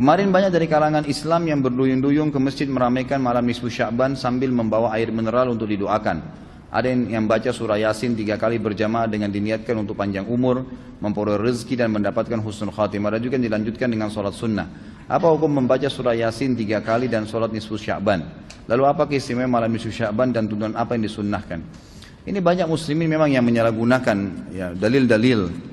Kemarin banyak dari kalangan Islam yang berduyun-duyun ke masjid meramaikan malam nisfu Sya'ban sambil membawa air mineral untuk didoakan. Ada yang baca surah Yasin 3 kali berjamaah dengan diniatkan untuk panjang umur, memperoleh rezeki dan mendapatkan husnul khatimah. Ada juga yang dilanjutkan dengan sholat sunnah. Apa hukum membaca surah Yasin 3 kali dan sholat nisfu Sya'ban? Lalu apa keistimewaan malam nisfu Sya'ban dan tuntunan apa yang disunnahkan? Ini banyak muslimin memang yang menyalahgunakan ya, dalil-dalil.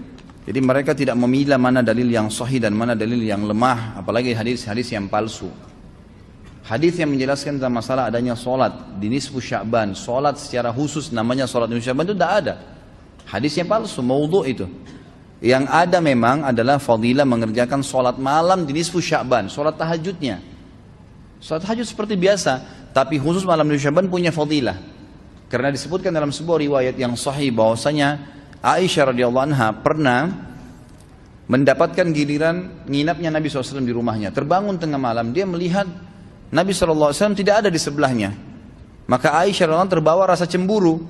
Jadi mereka tidak memilah mana dalil yang sahih dan mana dalil yang lemah, apalagi hadis-hadis yang palsu. Hadis yang menjelaskan tentang masalah adanya solat di nisfu Sya'ban, solat secara khusus namanya solat nisfu Sya'ban itu tidak ada. Hadis yang palsu, maudhu itu. Yang ada memang adalah fadilah mengerjakan solat malam di nisfu Sya'ban, solat tahajudnya. Solat tahajud seperti biasa, tapi khusus malam nisfu Sya'ban punya fadilah. Karena disebutkan dalam sebuah riwayat yang sahih bahwasanya Aisyah radhiyallahu anha pernah mendapatkan giliran nginapnya Nabi SAW di rumahnya. Terbangun tengah malam, dia melihat Nabi SAW tidak ada di sebelahnya. Maka Aisyah radhiyallahu anha terbawa rasa cemburu.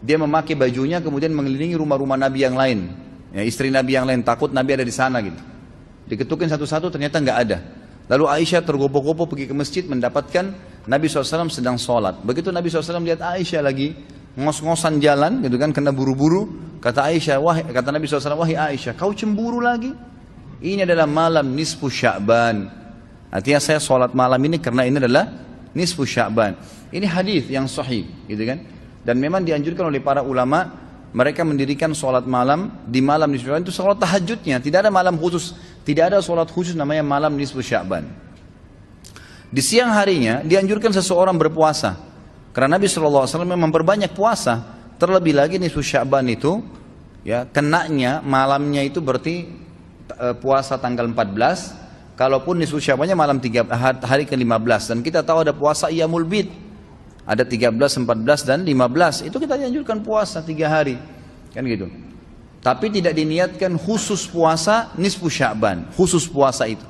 Dia memakai bajunya kemudian mengelilingi rumah-rumah Nabi yang lain. Ya, istri Nabi yang lain takut Nabi ada di sana gitu. Diketukin satu-satu ternyata nggak ada. Lalu Aisyah tergopoh-gopoh pergi ke masjid mendapatkan Nabi SAW sedang sholat. Begitu Nabi SAW lihat Aisyah lagi ngos-ngosan jalan gitu kan, kena buru-buru, kata Nabi SAW, wahai Aisyah, kau cemburu lagi? Ini adalah malam nisfu Sya'ban. Artinya saya sholat malam ini karena ini adalah nisfu Sya'ban. Ini hadis yang sahih gitu kan. Dan memang dianjurkan oleh para ulama, mereka mendirikan sholat malam di malam nisfu Sya'ban itu sholat tahajudnya, tidak ada malam khusus, tidak ada sholat khusus namanya malam nisfu Sya'ban. Di siang harinya dianjurkan seseorang berpuasa. Karena Nabi SAW memperbanyak puasa. Terlebih lagi nisfu Sya'ban itu ya, kenanya malamnya itu berarti puasa tanggal 14. Kalaupun nisfu Sya'bannya malam hari ke-15. Dan kita tahu ada puasa Iyamul Bid. Ada 13, 14 dan 15. Itu kita dianjurkan puasa 3 hari. Kan gitu. Tapi tidak diniatkan khusus puasa nisfu Sya'ban. Khusus puasa itu.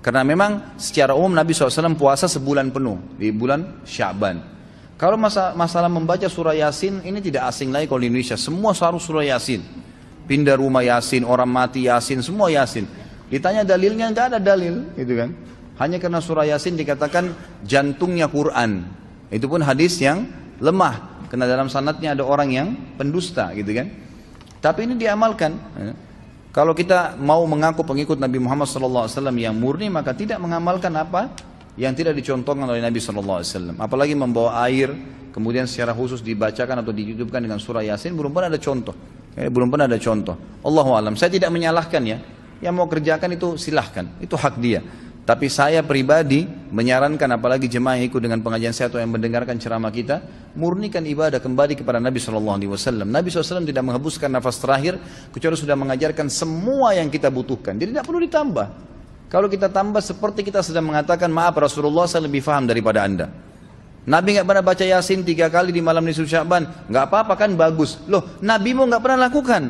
Karena memang secara umum Nabi SAW puasa sebulan penuh. Di bulan Sya'ban. Kalau masalah membaca surah Yasin, ini tidak asing lagi kalau di Indonesia. Semua harus surah Yasin. Pindah rumah Yasin, orang mati Yasin, semua Yasin. Ditanya dalilnya, nggak ada dalil, gitu kan? Hanya karena surah Yasin dikatakan jantungnya Quran. Itu pun hadis yang lemah, karena dalam sanadnya ada orang yang pendusta, gitu kan? Tapi ini diamalkan. Kalau kita mau mengaku pengikut Nabi Muhammad SAW yang murni, maka tidak mengamalkan apa yang tidak dicontohkan oleh Nabi SAW. Apalagi membawa air, kemudian secara khusus dibacakan atau ditutupkan dengan surah Yasin, belum pernah ada contoh. Belum pernah ada contoh. Allahu a'lam. Saya tidak menyalahkan ya. Yang mau kerjakan itu silahkan. Itu hak dia. Tapi saya pribadi menyarankan, apalagi jemaah yang ikut dengan pengajian saya atau yang mendengarkan ceramah kita, murnikan ibadah kembali kepada Nabi SAW. Nabi SAW tidak menghembuskan nafas terakhir kecuali sudah mengajarkan semua yang kita butuhkan. Jadi tidak perlu ditambah. Kalau kita tambah seperti kita sedang mengatakan, maaf Rasulullah saya lebih faham daripada anda. Nabi nggak pernah baca Yasin 3 kali di malam nisfu Sya'ban, nggak apa-apa kan, bagus. Loh, Nabi mau nggak pernah lakukan.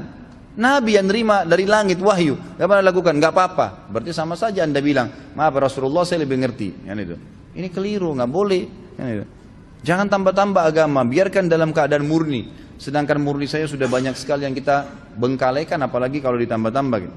Nabi yang nerima dari langit wahyu nggak pernah lakukan, nggak apa-apa. Berarti sama saja anda bilang, maaf Rasulullah saya lebih ngerti. Kan itu. Ini keliru, nggak boleh. Kan itu. Jangan tambah-tambah agama, biarkan dalam keadaan murni. Sedangkan murni saya sudah banyak sekali yang kita bengkalaikan, apalagi kalau ditambah-tambah. Gitu.